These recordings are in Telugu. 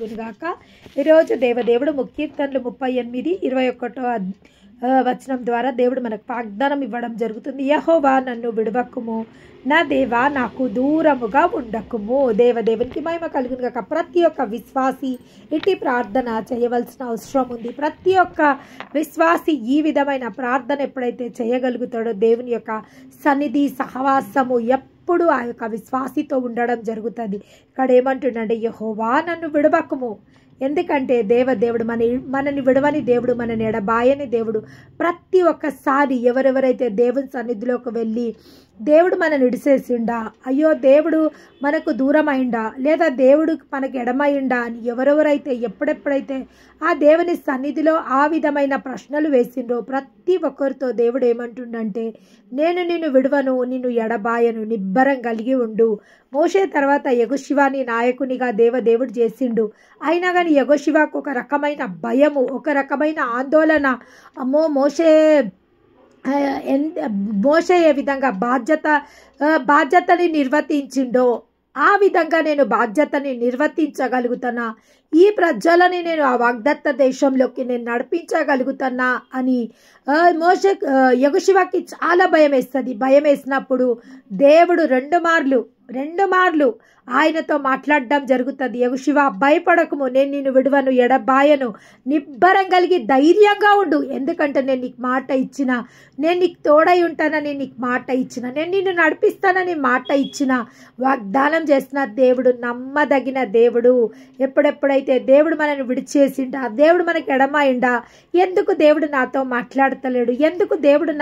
గాక ఈరోజు దేవదేవుడు కీర్తనలు 38:21 వచనం ద్వారా దేవుడు మనకు వాగ్దానం ఇవ్వడం జరుగుతుంది. యెహోవా నన్ను విడువకుము, నా దేవా నాకు దూరముగా ఉండకుము. దేవదేవునికి మహిమ కలుగును గాక. ప్రతి ఒక్క విశ్వాసి ఇటు ప్రార్థన చేయవలసిన అవసరం ఉంది. ప్రతి ఒక్క విశ్వాసి ఈ విధమైన ప్రార్థన ఎప్పుడైతే చేయగలుగుతాడో దేవుని యొక్క సన్నిధి సహవాసము ఎప్పుడు ఆ యొక్క విశ్వాసితో ఉండడం జరుగుతుంది. ఇక్కడ ఏమంటుండంటే, యెహోవా నన్ను విడవకుము. ఎందుకంటే దేవదేవుడు మనని విడవని దేవుడు, మనని ఎడబాయని దేవుడు. ప్రతి ఒక్కసారి ఎవరెవరైతే దేవుని సన్నిధిలోకి వెళ్ళి దేవుడు మనని ఇడిసేసిండా, అయ్యో దేవుడు మనకు దూరం అయిందా, లేదా దేవుడు మనకు ఎడమైందా అని ఎవరెవరైతే ఎప్పుడెప్పుడైతే ఆ దేవుని సన్నిధిలో ఆ విధమైన ప్రశ్నలు వేసిండ్రో ప్రతి ఒక్కరితో దేవుడు ఏమంటుండంటే, నేను నిన్ను విడవను, నిన్ను ఎడబాయను, నిబ్బరం కలిగి ఉండు. మోషే తర్వాత యెహోషువని నాయకునిగా దేవదేవుడు చేసిండు. అయినా కానీ యెహోషువకు ఒక రకమైన భయము, ఒక రకమైన ఆందోళన. అమ్మో మోషే ఏ విధంగా బాధ్యతని నిర్వర్తించిండో ఆ విధంగా నేను బాధ్యతని నిర్వర్తించగలుగుతానా, ఈ ప్రజలని నేను ఆ వాగ్దత్త దేశంలోకి నేను నడిపించగలుగుతానా అని యెహోషువకి చాలా భయం వేస్తుంది. భయం వేసినప్పుడు దేవుడు రెండు మార్లు ఆయనతో మాట్లాడడం జరుగుతుంది. యెహోషువ భయపడకము, నేను నిన్ను విడవను, ఎడబాయను, నిబ్బరం కలిగి ధైర్యంగా ఉండు. ఎందుకంటే నేను నీకు మాట ఇచ్చిన, నేను నీకు తోడై ఉంటానని నీకు మాట ఇచ్చిన, నేను నిన్ను నడిపిస్తానని మాట ఇచ్చిన, వాగ్దానం చేసిన దేవుడు నమ్మదగిన దేవుడు. ఎప్పుడెప్పుడైతే దేవుడు మనల్ని విడిచేసిండా, దేవుడు మనకి ఎడమైండా, ఎందుకు దేవుడు నాతో మాట్లాడతలేడు, ఎందుకు దేవుడు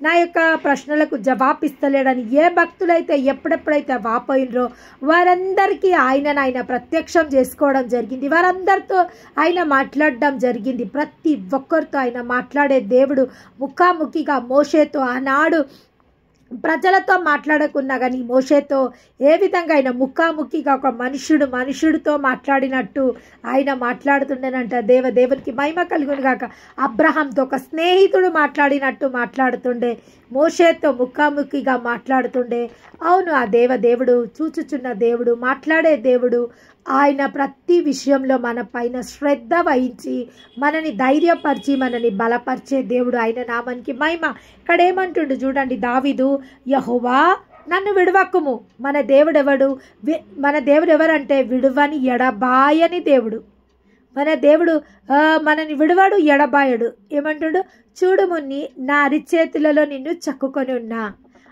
నా యొక్క ప్రశ్నలకు జవాబిస్తలేడని ఏ భక్తులైతే ఎప్పుడెప్పుడైతే వాపోయినరో వారందరికీ ఆయన ప్రత్యక్షం చేసుకోవడం జరిగింది. వారందరితో ఆయన మాట్లాడడం జరిగింది. ప్రతి ఒక్కరితో ఆయన మాట్లాడే దేవుడు. ముఖాముఖిగా మోషేతో ఆనాడు ప్రజలతో మాట్లాడకున్నా కానీ మోషేతో ఏ విధంగా ఆయన ముఖాముఖిగా ఒక మనుషుడితో మాట్లాడినట్టు ఆయన మాట్లాడుతుండేనంట. దేవునికి మహిమ కలుగును గాక. అబ్రహాంతో ఒక స్నేహితుడు మాట్లాడినట్టు మాట్లాడుతుండే, మోషేతో ముఖాముఖిగా మాట్లాడుతుండే. అవును, ఆ దేవుడు చూచుచున్న దేవుడు, మాట్లాడే దేవుడు. ఆయన ప్రతి విషయంలో మన పైన శ్రద్ధ వహించి మనని ధైర్యపరిచి మనని బలపరిచే దేవుడు. ఆయన నామానికి మహిమ. ఇక్కడ ఏమంటుండు చూడండి దావీదు, యెహోవా నన్ను విడవకుము. మన దేవుడు ఎవరంటే విడువని ఎడబాయని దేవుడు. మన దేవుడు మనని విడవాడు, ఎడబాయడు. ఏమంటుడు, చూడుము నా అరిచేతులలో నిన్ను చక్కుకొని ఉన్నా.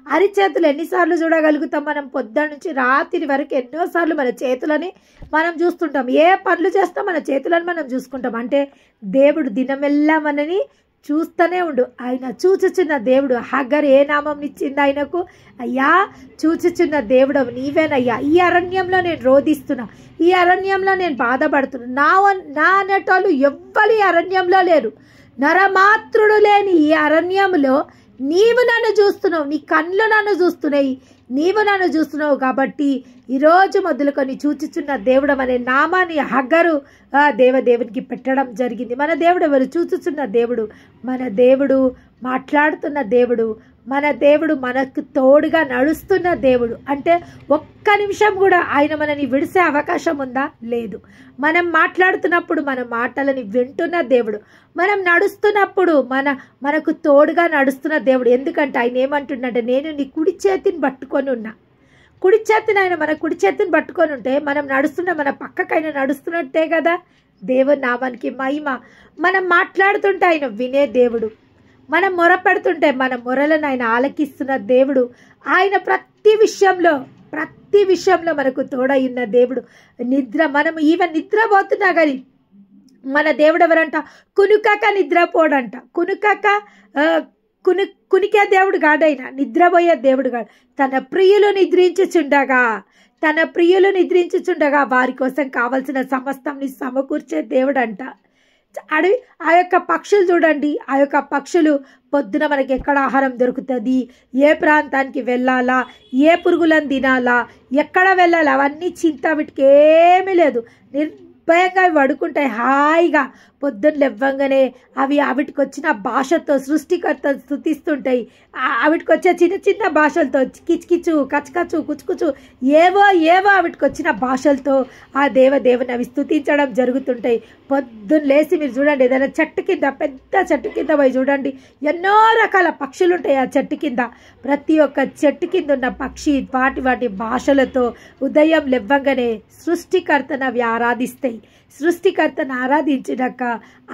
అరిచేతులు ఎన్నిసార్లు చూడగలుగుతాం మనం? పొద్దున్న నుంచి రాత్రి వరకు ఎన్నోసార్లు మన చేతులని మనం చూస్తుంటాం. ఏ పనులు చేస్తాం మన చేతులను మనం చూసుకుంటాం. అంటే దేవుడు దినమెల్లా మనని చూస్తూనే ఉండు. ఆయన చూచుచున్న దేవుడు. హగ్గర్ ఏ నామం ఇచ్చింది ఆయనకు? అయ్యా చూచుచున్న దేవుడు నీవేనయ్యా. ఈ అరణ్యంలో నేను రోధిస్తున్నా, ఈ అరణ్యంలో నేను బాధపడుతున్నా. నా అనేటోళ్ళు ఎవ్వరు ఈ అరణ్యంలో లేరు. నరమాత్రుడు లేని ఈ అరణ్యంలో నీవు నన్ను చూస్తున్నావు, నీ కళ్ళు నన్ను చూస్తున్నాయి, నీవు నన్ను చూస్తున్నావు. కాబట్టి ఈరోజు మొదలుకొని చూచుచున్న దేవుడు అనే నామాన్ని హగ్గరు దేవునికి పెట్టడం జరిగింది. మన దేవుడు ఎవరు? చూచుచున్న దేవుడు. మన దేవుడు మాట్లాడుతున్న దేవుడు. మన దేవుడు మనకు తోడుగా నడుస్తున్న దేవుడు. అంటే ఒక్క నిమిషం కూడా ఆయన మనని విడిసే అవకాశం ఉందా? లేదు. మనం మాట్లాడుతున్నప్పుడు మన మాటలని వింటున్న దేవుడు. మనం నడుస్తున్నప్పుడు మనకు తోడుగా నడుస్తున్న దేవుడు. ఎందుకంటే ఆయన ఏమంటుండంటే, నేను నీ కుడి చేతిని పట్టుకొని ఉన్నా. కుడి చేతిని ఆయన మన కుడి చేతిని పట్టుకొని ఉంటే మనం నడుస్తున్న మన పక్కకైనా నడుస్తున్నట్టే కదా. దేవుని నామానికి మహిమ. మనం మాట్లాడుతుంటే ఆయన వినే దేవుడు. మనం మొరపెడుతుంటే మన మొరలను ఆయన ఆలకిస్తున్న దేవుడు. ఆయన ప్రతి విషయంలో మనకు తోడై ఉన్న దేవుడు. మనం ఈవెన్ నిద్రపోతున్నా కానీ మన దేవుడు ఎవరంట? కునుకక నిద్రపోడంట. కునికే దేవుడు కాడైనా, నిద్రపోయే దేవుడు కాడు. తన ప్రియులు నిద్రించుచుండగా వారి కోసం కావలసిన సమస్తాన్ని సమకూర్చే దేవుడు అంట. ఆ యొక్క పక్షులు చూడండి. ఆ యొక్క పక్షులు పొద్దున మనకి ఎక్కడ ఆహారం దొరుకుతుంది, ఏ ప్రాంతానికి వెళ్ళాలా, ఏ పురుగులను తినాలా, ఎక్కడ వెళ్ళాలా, అవన్నీ చింత వీటికి ఏమీ లేదు. నిర్భయంగా అవి పడుకుంటాయి హాయిగా. పొద్దున్న లేవ్వంగానే అవి వాటికి వచ్చిన భాషతో సృష్టికర్త స్తుతిస్తుంటాయి. వాటికి వచ్చే చిన్న చిన్న భాషలతో కిచ్కిచు కచకచు కుచుకుచు ఏవో వాటికి వచ్చిన భాషలతో ఆ దేవుని అవి స్తుతించడం జరుగుతుంటాయి. పొద్దున్న లేచి మీరు చూడండి, ఏదైనా చెట్టు కింద, పెద్ద చెట్టు కింద పోయి చూడండి, ఎన్నో రకాల పక్షులు ఉంటాయి ఆ చెట్టు కింద. ప్రతి ఒక్క చెట్టు కింద ఉన్న పక్షి వాటి భాషలతో ఉదయం లేవ్వంగానే సృష్టికర్తను అవి ఆరాధిస్తాయి. సృష్టికర్తను ఆరాధించినాక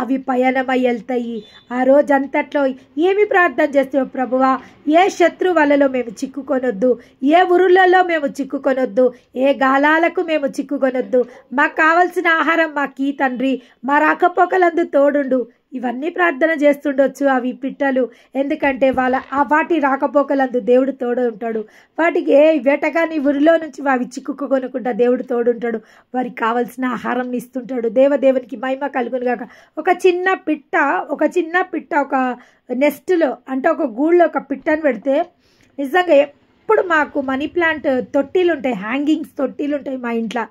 అవి పయనమై వెళ్తాయి. ఆ రోజంతట్లో ఏమి ప్రార్థన చేస్తావు? ప్రభువా, ఏ శత్రు వలలో మేము చిక్కుకొనొద్దు, ఏ ఉరులలో మేము చిక్కుకొనొద్దు, ఏ గాలాలకు మేము చిక్కుకొనొద్దు. మాకు కావలసిన ఆహారం మాకు తండ్రి, మా రాకపోకలందు తోడుండు. ఇవన్నీ ప్రార్థన చేస్తుండొచ్చు అవి పిట్టలు. ఎందుకంటే వాటి రాకపోకలందు దేవుడు తోడు ఉంటాడు. వాటికి ఏ వేటగాని ఊరిలో నుంచి అవి చిక్కుకొనకుండా దేవుడు తోడుంటాడు. వారికి కావలసిన ఆహారం ఇస్తుంటాడు. దేవునికి మహిమ కలుగును గాక. ఒక చిన్న పిట్ట ఒక నెస్ట్లో, అంటే ఒక గూళ్ళో ఒక పిట్టను పెడితే, నిజంగా ఎప్పుడు మాకు మనీ ప్లాంట్ తొట్టిలు ఉంటాయి, హ్యాంగింగ్స్ తొట్టిలు ఉంటాయి మా ఇంట్లో.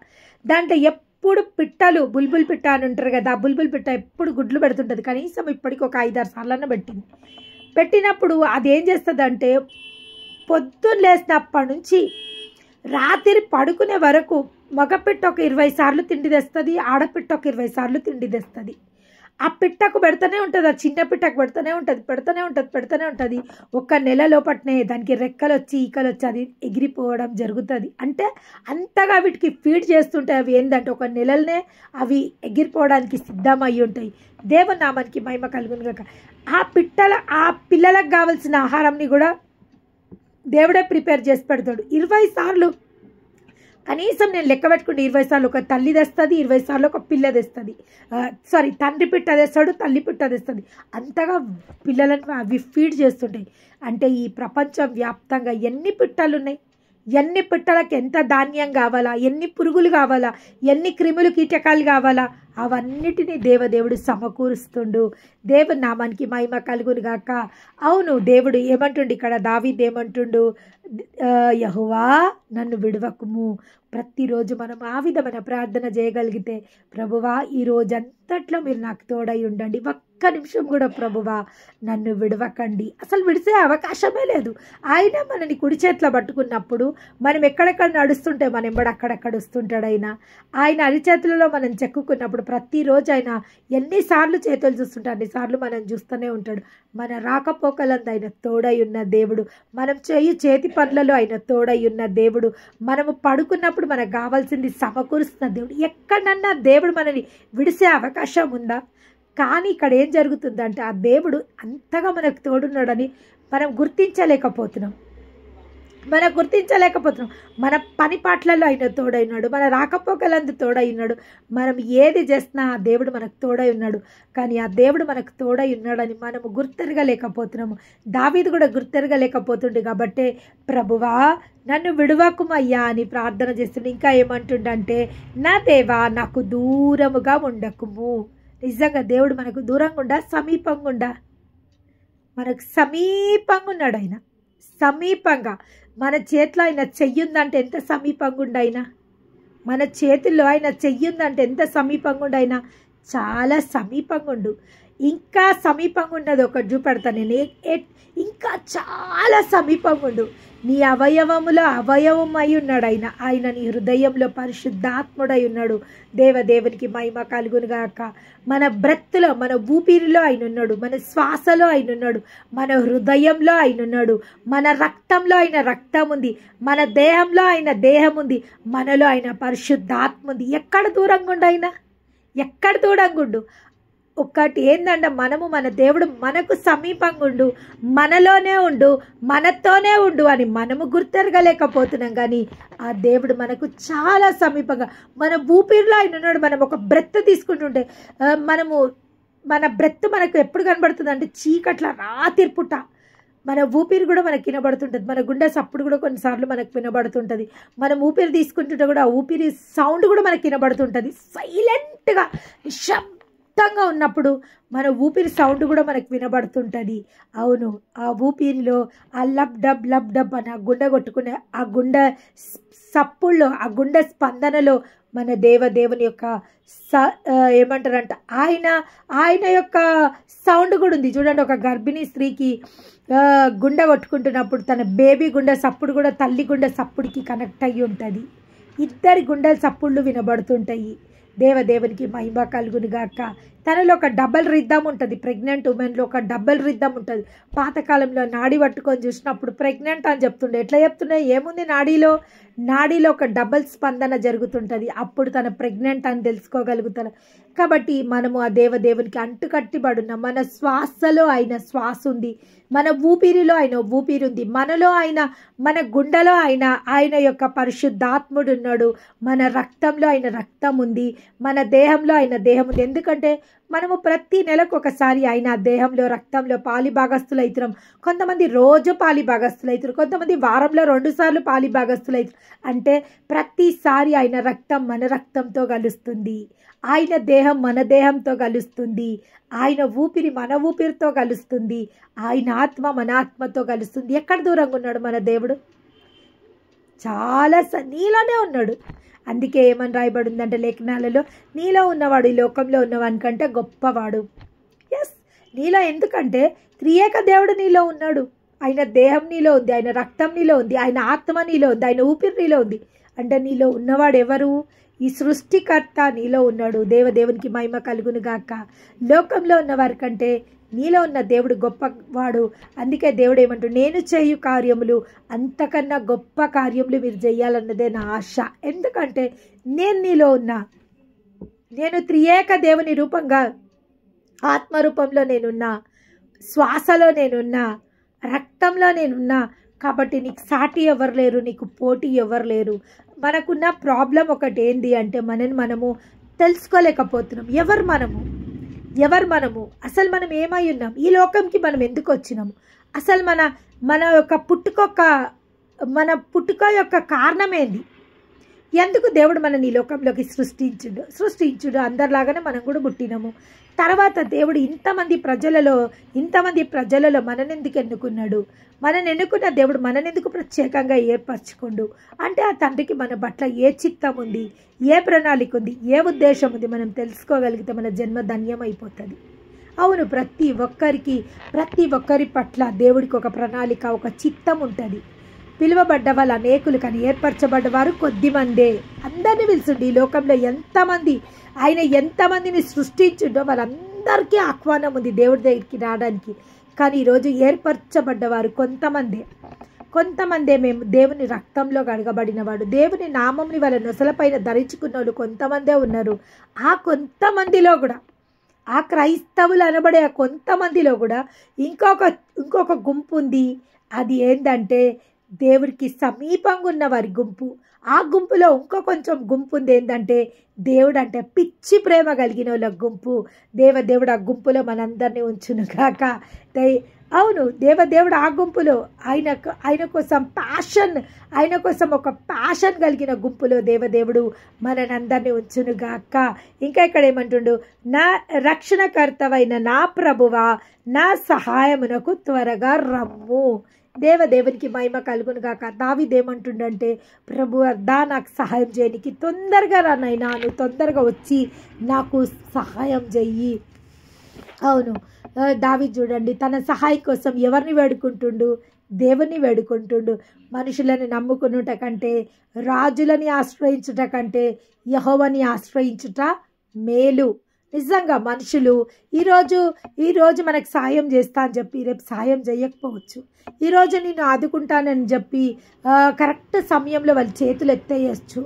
దాంట్లో ఎప్పుడు పిట్టలు, బుల్బుల్ పిట్ట అని ఉంటారు కదా, ఆ బుల్బుల్ పిట్ట ఎప్పుడు గుడ్లు పెడుతుంటుంది. కనీసం ఇప్పటికి ఒక 5-6 సార్లన్నా పెట్టినప్పుడు అదేం చేస్తుంది అంటే, పొద్దున్న లేచినప్పటి నుంచి రాత్రి పడుకునే వరకు మగపిట్ట ఒక 20 సార్లు తిండి తెస్తుంది, ఆడపిట్ట ఒక 20 సార్లు తిండి తెస్తుంది. ఆ పిట్టకు పెడుతూనే ఉంటుంది, ఆ చిన్న పిట్టకు పెడుతూనే ఉంటుంది. ఒక నెల లోపట్నే దానికి రెక్కలు వచ్చి ఈకలు వచ్చి అది ఎగిరిపోవడం జరుగుతుంది. అంటే అంతగా వీటికి ఫీడ్ చేస్తుంటాయి. అవి ఏంటంటే ఒక నెలలనే అవి ఎగిరిపోవడానికి సిద్ధమయ్యి ఉంటాయి. దేవుని నామానికి మహిమ కలుగును గాక. ఆ పిల్లలకు కావాల్సిన ఆహారంని కూడా దేవుడే ప్రిపేర్ చేసి పెడతాడు. 20 సార్లు కనీసం నేను లెక్క పెట్టుకుంటే 20 సార్లు ఒక తల్లి తెస్తుంది, 20 సార్లు ఒక పిల్ల తెస్తుంది. తండ్రి పిట్ట తెస్తాడు, తల్లి పిట్ట తెస్తుంది. అంతగా పిల్లలను అవి ఫీడ్ చేస్తుంటాయి. అంటే ఈ ప్రపంచం వ్యాప్తంగా ఎన్ని పిట్టలు ఉన్నాయి, ఎన్ని పిట్టలకు ఎంత ధాన్యం కావాలా, ఎన్ని పురుగులు కావాలా, ఎన్ని క్రిములు కీటకాలు కావాలా, అవన్నిటినీ దేవుడు సమకూరుస్తుండు. దేవుని నామానికి మహిమ కలుగును గాక. అవును, దేవుడు ఏమంటుండు ఇక్కడ? దావీదు ఏమంటుండు? యెహోవా నన్ను విడవకుము. ప్రతిరోజు మనం ఆ విధమైన ప్రార్థన చేయగలిగితే, ప్రభువా ఈ రోజంతట్లో మీరు నాకు తోడై ఉండండి, ఒక్క నిమిషం కూడా ప్రభువా నన్ను విడవకండి. అసలు విడిసే అవకాశమే లేదు. ఆయన మనని కుడి చేతిలో పట్టుకున్నప్పుడు మనం ఎక్కడెక్కడ నడుస్తుంటే మన ఎంబడి అక్కడక్కడ వస్తుంటాడు. ఆయన అరిచేతులలో మనం చెక్కుకున్నప్పుడు ప్రతిరోజు ఆయన ఎన్నిసార్లు చేతులు చూస్తుంటాడు, అన్నిసార్లు మనం చూస్తూనే ఉంటాడు. మన రాకపోకలందు ఆయన తోడై ఉన్న దేవుడు, మనం చేతి పనులలో ఆయన తోడై ఉన్న దేవుడు, మనము పడుకున్నప్పుడు మనకు కావాల్సింది సమకూరుస్తున్న దేవుడు. ఎక్కడన్నా దేవుడు మనని విడిసే అవకాశం ఉందా? కానీ ఇక్కడ ఏం జరుగుతుందంటే, ఆ దేవుడు అంతగా మనకు తోడున్నాడని మనం గుర్తించలేకపోతున్నాం. మన పని పాటలలో ఆయన తోడై ఉన్నాడు, మన రాకపోకలందు తోడై ఉన్నాడు. మనం ఏది చేసినా ఆ దేవుడు మనకు తోడై ఉన్నాడు. కానీ ఆ దేవుడు మనకు తోడై ఉన్నాడని మనము గుర్తెరగలేకపోతున్నాము. దావీదు కూడా గుర్తెరగలేకపోతుండే. కాబట్టి ప్రభువా నన్ను విడవకుమయ్యా అని ప్రార్థన చేస్తుండే. ఇంకా ఏమంటుండంటే, నా దేవా నాకు దూరముగా ఉండకుము. నిజంగా దేవుడు మనకు దూరంగా ఉండా, సమీపంగా ఉండా? మనకు సమీపంగా ఉన్నాడు ఆయన. సమీపంగా మన చేతిలో ఆయన చెయ్యుందంటే ఎంత సమీపంగా ఉండైనా, మన చేతుల్లో ఆయన చెయ్యుందంటే ఎంత సమీపంగా ఉండైనా, చాలా సమీపంగా ఉండు. ఇంకా సమీపంగా ఉన్నది ఒకటి చూపెడతాను నేను. ఇంకా చాలా సమీపంగా ఉండు. నీ అవయవములో అవయవమై ఉన్నాడు ఆయన నీ హృదయంలో పరిశుద్ధాత్ముడై ఉన్నాడు. దేవునికి మహిమ కలుగును గాక. మన బ్రెత్లో, మన ఊపిరిలో ఆయన ఉన్నాడు, మన శ్వాసలో ఆయన ఉన్నాడు, మన హృదయంలో ఆయన ఉన్నాడు, మన రక్తంలో ఆయన రక్తం ఉంది, మన దేహంలో ఆయన దేహం ఉంది, మనలో ఆయన పరిశుద్ధాత్మ ఉంది. ఎక్కడ దూరంగా ఉండు ఆయన? ఎక్కడ దూరంగా ఉండు? ఒక్కటి ఏందంటే, మనము మన దేవుడు మనకు సమీపంగా ఉండు, మనలోనే ఉండు, మనతోనే ఉండు అని మనము గుర్తెరగలేకపోతున్నాం. కానీ ఆ దేవుడు మనకు చాలా సమీపంగా, మన ఊపిరిలో ఆయన ఉన్నాడు. మనం ఒక బ్రెత్ తీసుకుంటుంటే మన బ్రెత్ మనకు ఎప్పుడు కనబడుతుంది అంటే, చీకట్ల రాత్రి పుట్ట మన ఊపిరి కూడా మనకు వినబడుతుంటుంది. మన గుండె సప్పుడు కూడా కొన్నిసార్లు మనకు వినబడుతుంటుంది. మనం ఊపిరి తీసుకుంటుంటే కూడా ఆ ఊపిరి సౌండ్ కూడా మనకు వినబడుతుంటుంది. సైలెంట్గా నిశ్శబ్దంగా ఉన్నప్పుడు మన ఊపిరి సౌండ్ కూడా మనకు వినబడుతుంటుంది. అవును, ఆ ఊపిరిలో ఆ లబ్ డబ్ అని ఆ గుండె కొట్టుకునే ఆ గుండె సప్పుల్లో, ఆ గుండె స్పందనలో మన దేవుని యొక్క ఏమంటారంట ఆయన యొక్క సౌండ్ కూడా ఉంది చూడండి. ఒక గర్భిణీ స్త్రీకి గుండె కొట్టుకుంటున్నప్పుడు తన బేబీ గుండె సప్పుడు కూడా తల్లి గుండె సప్పుడికి కనెక్ట్ అయ్యి ఉంటుంది. ఇద్దరి గుండెల సప్పుళ్ళు వినబడుతుంటాయి. దేవునికి మహిమ కలుగును గాక. తనలో ఒక డబల్ రిద్దం ఉంటుంది. ప్రెగ్నెంట్ ఉమెన్లో ఒక డబల్ రిద్దం ఉంటుంది. పాతకాలంలో నాడి పట్టుకొని చూసినప్పుడు ప్రెగ్నెంట్ అని చెప్తుండే. ఎట్లా చెప్తున్నాయి? ఏముంది నాడీలో ఒక డబల్ స్పందన జరుగుతుంటుంది. అప్పుడు తన ప్రెగ్నెంట్ అని తెలుసుకోగలుగుతారు. కాబట్టి మనము ఆ దేవునికి అంటుకట్టిబడున్నాం. మన శ్వాసలో ఆయన శ్వాస ఉంది, మన ఊపిరిలో ఆయన ఊపిరి ఉంది, మనలో మన గుండెలో ఆయన యొక్క పరిశుద్ధాత్ముడు ఉన్నాడు, మన రక్తంలో ఆయన రక్తం ఉంది, మన దేహంలో ఆయన దేహం ఉంది. ఎందుకంటే మనము ప్రతి నెలకు ఒకసారి ఆయన దేహంలో రక్తంలో పాలిభాగస్తులు అవుతున్నాం. కొంతమంది రోజు పాలిభాగస్తులు అవుతారు, కొంతమంది వారంలో 2 సార్లు పాలిభాగస్తులు అవుతారు. అంటే ప్రతిసారి ఆయన రక్తం మన రక్తంతో కలుస్తుంది, ఆయన దేహం మన దేహంతో కలుస్తుంది, ఆయన ఊపిరి మన ఊపిరితో కలుస్తుంది, ఆయన ఆత్మ మన ఆత్మతో కలుస్తుంది. ఎక్కడ దూరంగా ఉన్నాడు మన దేవుడు? చాలా నీలోనే ఉన్నాడు. అందుకే ఏమని రాయబడి ఉందంటే లేఖనాలలో, నీలో ఉన్నవాడు ఈ లోకంలో ఉన్నవానికంటే గొప్పవాడు. ఎస్, నీలో. ఎందుకంటే త్రియేక దేవుడు నీలో ఉన్నాడు. ఆయన దేహం నీలో ఉంది, ఆయన రక్తం నీలో ఉంది, ఆయన ఆత్మ నీలో ఉంది, ఆయన ఊపిరి నీలో ఉంది. అంటే నీలో ఉన్నవాడు ఎవరు? ఈ సృష్టికర్త నీలో ఉన్నాడు. దేవునికి మహిమ కలుగును గాక. లోకంలో ఉన్నవారి కంటే నీలో ఉన్న దేవుడు గొప్పవాడు. అందుకే దేవుడు ఏమంటాడు? నేను చేయు కార్యములు అంతకన్నా గొప్ప కార్యములు మీరు చేయాలన్నదే నా ఆశ. ఎందుకంటే నేను నీలో ఉన్నా. నేను త్రియేక దేవుని రూపంగా ఆత్మరూపంలో నేనున్నా, శ్వాసలో నేనున్నా, రక్తంలో నేనున్నా. కాబట్టి నీకు సాటి ఎవరు లేరు, నీకు పోటీ ఎవరు లేరు. మనకున్న ప్రాబ్లం ఒకటి ఏంది అంటే మనము తెలుసుకోలేకపోతున్నాం. ఎవరు మనము అసలు మనం ఏమై ఉన్నాం? ఈ లోకంకి మనం ఎందుకు వచ్చినాము? అసలు మన యొక్క పుట్టుక యొక్క కారణం ఏంది? ఎందుకు దేవుడు మనని ఈ లోకంలోకి సృష్టించుడు అందరిలాగానే మనం కూడా పుట్టినాము. తర్వాత దేవుడు ఇంతమంది ప్రజలలో మనని ఎందుకు ఎన్నుకున్నాడు? మనని ఎన్నుకున్న దేవుడు మనని ఎందుకు ప్రత్యేకంగా ఏర్పరచుకోండు అంటే ఆ తండ్రికి మన పట్ల ఏ చిత్తం ఉంది, ఏ ప్రణాళిక ఉంది, ఏ ఉద్దేశం ఉంది మనం తెలుసుకోగలిగితే మన జన్మ ధన్యమైపోతుంది. అవును, ప్రతి ఒక్కరి పట్ల దేవుడికి ఒక ప్రణాళిక, ఒక చిత్తం ఉంటుంది. పిలువబడ్డ వాళ్ళు అనేకులు, కానీ ఏర్పరచబడ్డవారు కొద్దిమందే. అందరినీ పిలుచుండి. ఈ లోకంలో ఆయన ఎంతమందిని సృష్టించుండో వాళ్ళందరికీ ఆహ్వానం ఉంది దేవుడి దగ్గరికి రావడానికి. కానీ ఈరోజు ఏర్పరచబడ్డవారు కొంతమందే. మేము దేవుని రక్తంలో కడగబడిన వాడు, దేవుని నామంని వాళ్ళ నొసలపైన ధరించుకున్న వాళ్ళు కొంతమందే ఉన్నారు. ఆ కొంతమందిలో కూడా, ఆ క్రైస్తవులు అనబడే ఆ కొంతమందిలో కూడా ఇంకొక గుంపు ఉంది. అది ఏంటంటే దేవుడికి సమీపంగా ఉన్న వారి గుంపు. ఆ గుంపులో కొంచెం గుంపు ఉంది. ఏంటంటే దేవుడు అంటే పిచ్చి ప్రేమ కలిగిన వాళ్ళ గుంపు. దేవుడు ఆ గుంపులో మనందరినీ ఉంచును కాక. అవును, దేవుడు ఆ గుంపులో ఆయన కోసం ఒక ప్యాషన్ కలిగిన గుంపులో దేవుడు మనందరినీ ఉంచును గాక. ఇంకా ఇక్కడ ఏమంటుండు? నా రక్షణకర్తవైన నా ప్రభువా, నా సహాయమునకు త్వరగా రమ్ము. దేవునికి మహిమ కలుగును గాక. దావీదేమంటుండంటే, ప్రభు అర్దా నాకు సహాయం చేయనికి తొందరగా రానైనా, నువ్వు తొందరగా వచ్చి నాకు సహాయం చెయ్యి. అవును, దావీదు చూడండి, తన సహాయం కోసం ఎవరిని వేడుకుంటుండు? దేవుని వేడుకుంటుండు. మనుషులని నమ్ముకునుట కంటే, రాజులని ఆశ్రయించుట కంటే యెహోవాని ఆశ్రయించుట మేలు. నిజంగా మనుషులు ఈరోజు మనకు సాయం చేస్తా అని చెప్పి రేపు సాయం చేయకపోవచ్చు. ఈరోజు నేను ఆదుకుంటానని చెప్పి కరెక్ట్ సమయంలో వాళ్ళ చేతులు ఎత్తేయచ్చు.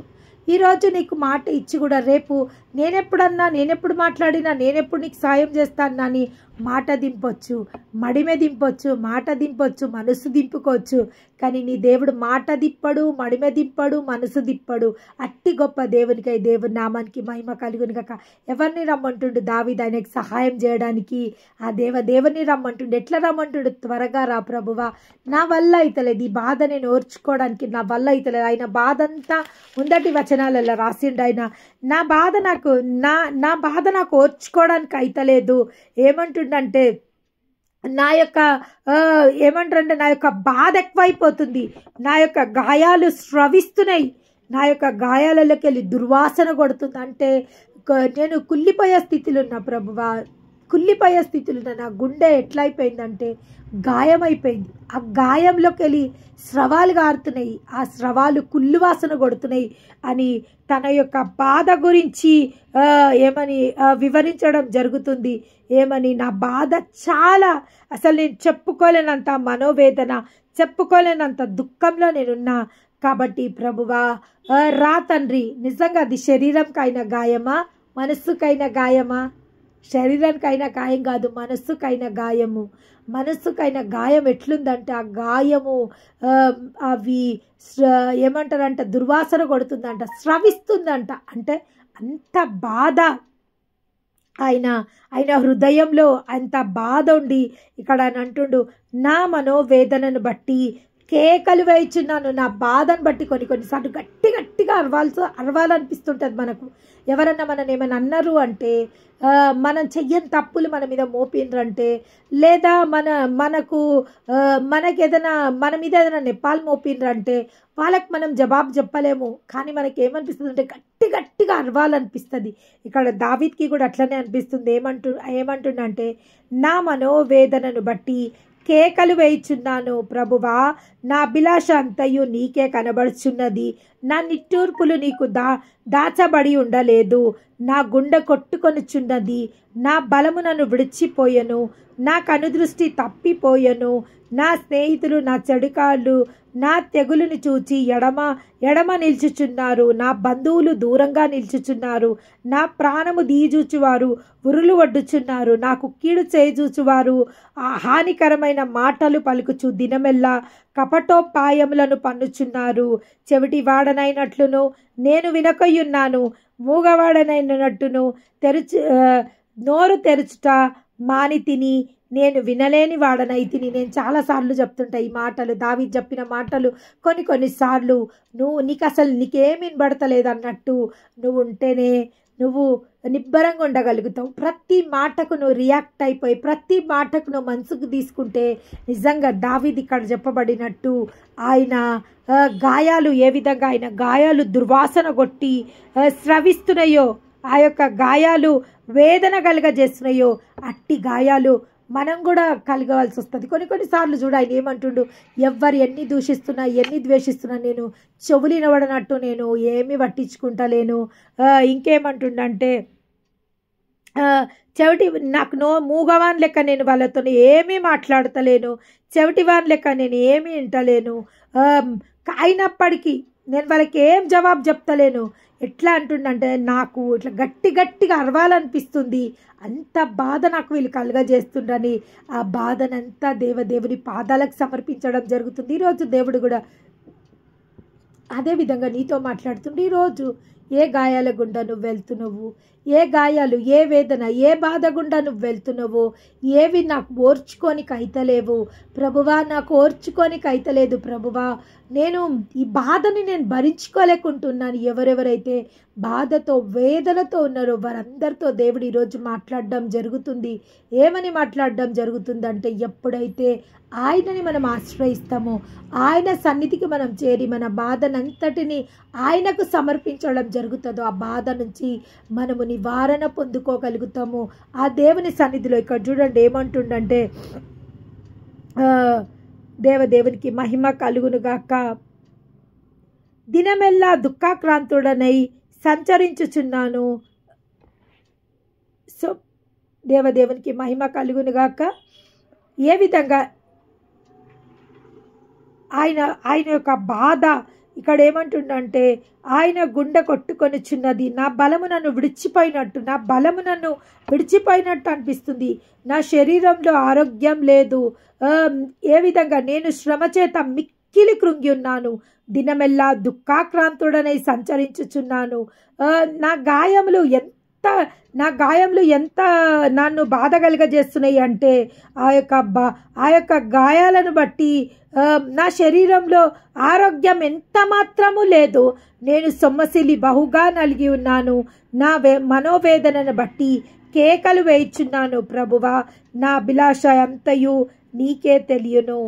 ఈరోజు నీకు మాట ఇచ్చి కూడా రేపు నేనెప్పుడు మాట్లాడినా, నేనెప్పుడు నీకు సాయం చేస్తాను అని మాట దింపొచ్చు, మడిమె దింపొచ్చు, మాట దింపొచ్చు, మనసు దింపుకోవచ్చు. కానీ నీ దేవుడు మాట దిప్పడు, మడిమె దింపడు, మనసు దిప్పడు. అట్టి గొప్ప దేవునికై దేవుని నామానికి మహిమ కలుగును గాక. ఎవరిని రమ్మంటుండు దావీదు? ఆయనకి సహాయం చేయడానికి ఆ దేవుని రమ్మంటుండు. ఎట్లా రమ్మంటుండు? త్వరగా రా ప్రభువా, నా వల్ల అయితలేదు, ఈ బాధ నేను ఓర్చుకోవడానికి నా వల్ల అయితలేదు. ఆయన బాధ అంతా ముందటి వచనాలలో రాసిండు. ఆయన నా బాధ నాకు ఓర్చుకోవడానికి అయితలేదు. ఏమంటుండంటే నా యొక్క బాధ ఎక్కువైపోతుంది, నా యొక్క గాయాలు స్రవిస్తున్నాయి, నా యొక్క గాయాలలోకి వెళ్ళి దుర్వాసన కొడుతుంది. అంటే నేను కుళ్ళిపోయే స్థితిలో ఉన్నా ప్రభువా, కుళ్ళిపోయే స్థితిలో ఉన్నా. నా గుండె ఎట్లా అయిపోయిందంటే గాయమైపోయింది. ఆ గాయంలోకి వెళ్ళి స్రవాలు గారుతున్నాయి, ఆ స్రవాలు కుళ్ళు వాసన కొడుతున్నాయి అని తన యొక్క బాధ గురించి ఏమని వివరించడం జరుగుతుంది. ఏమని, నా బాధ చాలా, అసలు నేను చెప్పుకోలేనంత మనోవేదన, చెప్పుకోలేనంత దుఃఖంలో నేనున్నా. కాబట్టి ప్రభువా రా తండ్రి, నిజంగా అది శరీరంకైన గాయమా, మనస్సుకైన గాయమా? శరీరానికైనా గాయం కాదు, మనస్సుకైన గాయము. మనస్సుకైన గాయం ఎట్లుందంటే ఆ గాయము అవి ఏమంటారంట, దుర్వాసన కొడుతుందంట, స్రవిస్తుందంట. అంటే అంత బాధ ఆయన హృదయంలో అంత బాధ ఉండి ఇక్కడ అంటుండు, నా మనోవేదనను బట్టి కేకలు వేయించున్నాను. నా బాధను బట్టి కొన్నిసార్లు గట్టిగా అరవాలనిపిస్తుంటుంది మనకు. ఎవరన్నా మనం ఏమైనా అన్నారు అంటే, మనం చెయ్యని తప్పులు మన మీద మోపిండ్రంటే, లేదా మనకేదైనా మన మీద ఏదైనా నెపాలు మోపిండ్రంటే వాళ్ళకి మనం జవాబు చెప్పలేము. కానీ మనకి ఏమనిపిస్తుంది అంటే గట్టిగా అరవాలనిపిస్తుంది. ఇక్కడ దావీద్కి కూడా అట్లనే అనిపిస్తుంది. ఏమంటుండంటే, నా మనోవేదనను బట్టి కేకలు వేయిచున్నాను ప్రభువా, నా అభిలాష అంతయు నీకే కనబడుచున్నది. నా నిట్టూర్పులు నీకు దాచబడి ఉండలేదు. నా గుండె కొట్టుకొనుచున్నది. నా బలము నన్ను విడిచిపోయెను. నా కనుదృష్టి తప్పిపోయెను. నా స్నేహితులు, నా చెడుకాళ్ళు నా తెగులుని చూచి ఎడమ నిల్చుచున్నారు. నా బంధువులు దూరంగా నిల్చుచున్నారు. నా ప్రాణము దీజూచువారు ఉరులు వడ్డుచున్నారు. నాకు కీడు చేజూచువారు హానికరమైన మాటలు పలుకుచు దినమెల్లా కపటోపాయములను పన్నుచున్నారు. చెవిటి వాడనైనట్లును నేను వినకొయ్యున్నాను, మూగవాడనైనట్టును నోరు తెరుచుట మాని తిని నేను వినలేని వాడనైతిని. నేను చాలాసార్లు చెప్తుంటా ఈ మాటలు, దావీదు చెప్పిన మాటలు. కొన్నిసార్లు నీకు అసలు నీకేం వినబడతలేదు అన్నట్టు నువ్వు ఉంటేనే నువ్వు నిబ్బరంగా ఉండగలుగుతావు. ప్రతి మాటకు నువ్వు రియాక్ట్ అయిపోయి, ప్రతి మాటకు నువ్వు మనసుకు తీసుకుంటే, నిజంగా దావీదు ఇక్కడ చెప్పబడినట్టు ఆయన గాయాలు ఏ విధంగా ఆయన గాయాలు దుర్వాసన కొట్టి స్రవిస్తున్నాయో, ఆ యొక్క గాయాలు వేదన కలుగజేస్తున్నాయో, అట్టి గాయాలు మనం కూడా కలగవలసి వస్తుంది. కొన్నిసార్లు చూడ ఆయన ఏమంటుండు, ఎవ్వరు ఎన్ని దూషిస్తున్నా ఎన్ని ద్వేషిస్తున్నా నేను చెవులినవడనట్టు నేను ఏమీ పట్టించుకుంటలేను. ఇంకేమంటుండంటే, నాకు మూగవాన్ లెక్క నేను వాళ్ళతో ఏమీ మాట్లాడతలేను, చెవిటివాన్ లెక్క నేను ఏమీ వింటలేను, అయినప్పటికీ నేను వాళ్ళకి ఏం జవాబు చెప్తలేను. ఎట్లా అంటుండంటే, నాకు ఇట్లా గట్టిగా అరవాలనిపిస్తుంది, అంత బాధ నాకు వీళ్ళు కలుగజేస్తుండని ఆ బాధనంతా దేవుని పాదాలకు సమర్పించడం జరుగుతుంది. ఈరోజు దేవుడు కూడా అదేవిధంగా నీతో మాట్లాడుతుండే. ఈరోజు ఏ గాయాల గుండా నువ్వు వెళ్తున్నావు, ఏ గాయాలు, ఏ వేదన, ఏ బాధ గుండా నువ్వు వెళ్తున్నావు, ఏవి నాకు ఓర్చుకోనికి అయితలేవు ప్రభువా, నాకు ఓర్చుకోనికి అయితలేదు ప్రభువా, నేను ఈ బాధని నేను భరించుకోలేకుంటున్నాను. ఎవరెవరైతే బాధతో వేదనతో ఉన్నారో వారందరితో దేవుడు ఈరోజు మాట్లాడడం జరుగుతుంది. ఏమని మాట్లాడడం జరుగుతుందంటే, ఎప్పుడైతే ఆయనని మనం ఆశ్రయిస్తామో, ఆయన సన్నిధికి మనం చేరి మన బాధనంతటిని ఆయనకు సమర్పించడం జరుగుతుందో, ఆ బాధ నుంచి మనము నివారణ పొందుకోగలుగుతాము ఆ దేవుని సన్నిధిలో. ఇక్కడ చూడండి ఏమంటుండంటే, దేవునికి మహిమ కలుగునుగాక. దినమెల్లా దుఃఖాక్రాంతుడనై సంచరించుచున్నాను. సో దేవునికి మహిమ కలుగునుగాక. ఏ విధంగా ఆయన యొక్క బాధ ఇక్కడ ఏమంటుండంటే, ఆయన గుండె కొట్టుకొనిచున్నది. నా బలము నన్ను విడిచిపోయినట్టు అనిపిస్తుంది. నా శరీరంలో ఆరోగ్యం లేదు. ఏ విధంగా నేను శ్రమ చేత మిక్కిలి కృంగి ఉన్నాను. దినమెల్లా దుఃఖాక్రాంతుడనై సంచరించుచున్నాను. నా గాయములు ఎంత నన్ను బాధ కలుగజేస్తున్నాయి అంటే, ఆ యొక్క గాయాలను బట్టి నా శరీరంలో ఆరోగ్యం ఎంత మాత్రము లేదు. నేను సొమ్మసిలి బహుగా నలిగి ఉన్నాను. నా మనోవేదనను బట్టి కేకలు వేయిచున్నాను ప్రభువా, నా అభిలాష అంతయు నీకే తెలియను.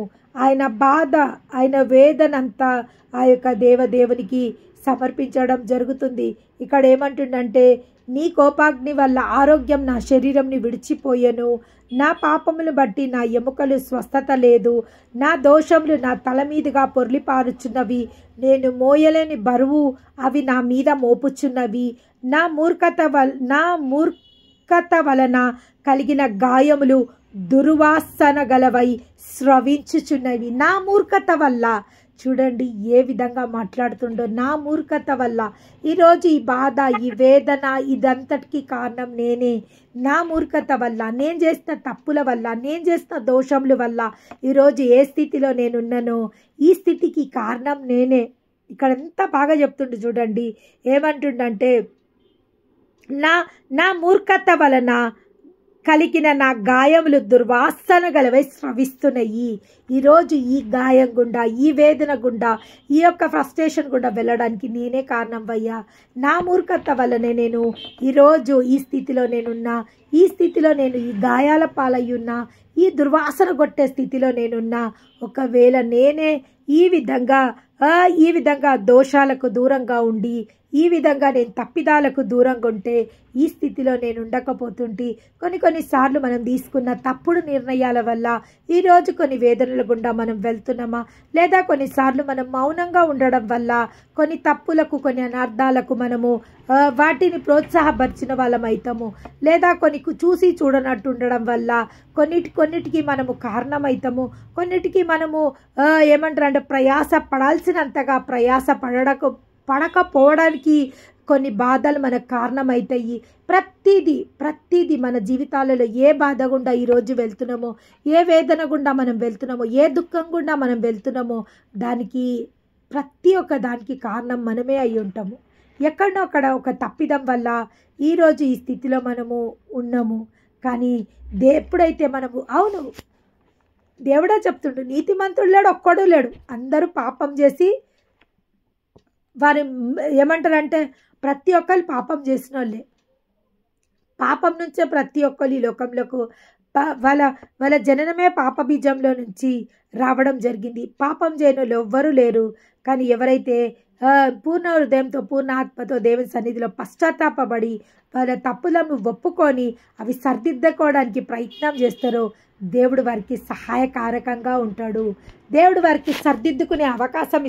ఆయన బాధ, ఆయన వేదనంతా ఆ యొక్క దేవునికి సమర్పించడం జరుగుతుంది. ఇక్కడ ఏమంటుండంటే, నీ కోపాగ్ని వల్ల ఆరోగ్యం నా శరీరంని విడిచిపోయెను. నా పాపములు బట్టి నా ఎముకలు స్వస్థత లేదు. నా దోషములు నా తల మీదుగా పొర్లిపారుచున్నవి. నేను మోయలేని బరువు అవి నా మీద మోపుచున్నవి. నా మూర్ఖత వలన కలిగిన గాయములు దుర్వాసన గలవై స్రవించుచున్నవి. నా మూర్ఖత వల్ల, చూడండి ఏ విధంగా మాట్లాడుతుండో. నా మూర్ఖత వల్ల ఈరోజు ఈ బాధ, ఈ వేదన, ఇదంతటికీ కారణం నేనే. నా మూర్ఖత వల్ల, నేను చేసిన తప్పుల వల్ల, నేను చేసిన దోషముల వల్ల ఈరోజు ఏ స్థితిలో నేనున్నానో ఈ స్థితికి కారణం నేనే. ఇక్కడ ఎంత బాగా చెప్తుండు చూడండి. ఏమంటుండంటే, నా మూర్ఖత వలన కలిగిన నా గాయములు దుర్వాసన గలవై స్రవిస్తున్నాయి. ఈరోజు ఈ గాయం గుండా, ఈ వేదన గుండా, ఈ యొక్క ఫ్రస్ట్రేషన్ గుండా వెళ్ళడానికి నేనే కారణం అయ్యా. నా మూర్ఖత వల్లనే నేను ఈరోజు ఈ స్థితిలో నేనున్నా. ఈ స్థితిలో నేను ఈ గాయాల పాలయ్యున్నా. ఈ దుర్వాసన కొట్టే స్థితిలో నేనున్నా. ఒకవేళ నేనే ఈ విధంగా దోషాలకు దూరంగా ఉండి, ఈ విధంగా నేను తప్పిదాలకు దూరంగా ఉంటే ఈ స్థితిలో నేను ఉండకపోతుంటే, కొన్నిసార్లు మనం తీసుకున్న తప్పుడు నిర్ణయాల వల్ల ఈరోజు కొన్ని వేదనల గుండా మనం వెళ్తున్నామా? లేదా కొన్నిసార్లు మనం మౌనంగా ఉండడం వల్ల కొన్ని తప్పులకు, కొన్ని అనర్థాలకు మనము వాటిని ప్రోత్సాహపరిచిన వాళ్ళం అవుతాము. లేదా కొన్ని చూసి చూడనట్టు ఉండడం వల్ల కొన్నిటికి మనము కారణమవుతాము. కొన్నిటికి మనము ఏమంటారంటే ప్రయాస పడాల్సినంతగా ప్రయాస పడకపోవడానికి కొన్ని బాధలు మనకు కారణమవుతాయి. ప్రతిదీ మన జీవితాలలో ఏ బాధ గుండా ఈరోజు వెళ్తున్నామో, ఏ వేదన గుండా మనం వెళ్తున్నామో, ఏ దుఃఖం గుండా మనం వెళ్తున్నామో దానికి ప్రతి ఒక్క దానికి కారణం మనమే అయి ఉంటాము. ఎక్కడో అక్కడ ఒక తప్పిదం వల్ల ఈరోజు ఈ స్థితిలో మనము ఉన్నాము. కానీ ఎప్పుడైతే మనము అవును, దేవుడే చెప్తుండు, నీతిమంతుడు లేడు, ఒక్కడు లేడు, అందరూ పాపం చేసి వారి ఏమంటారంటే ప్రతి ఒక్కరు పాపం చేసిన వాళ్ళే. పాపం నుంచే ప్రతి ఒక్కరు ఈ లోకంలోకి వాళ్ళ జననమే పాప బీజంలో నుంచి రావడం జరిగింది. పాపం చేయని వాళ్ళు ఎవ్వరూ లేరు. కానీ ఎవరైతే పూర్ణ హృదయంతో, పూర్ణ ఆత్మతో దేవుని సన్నిధిలో పశ్చాత్తాపడి వాళ్ళ తప్పులను ఒప్పుకొని అవి సరిదిద్దుకోవడానికి ప్రయత్నం చేస్తారో దేవుడు వారికి సహాయకారకంగా ఉంటాడు. దేవుడు వారికి సరిదిద్దుకునే అవకాశం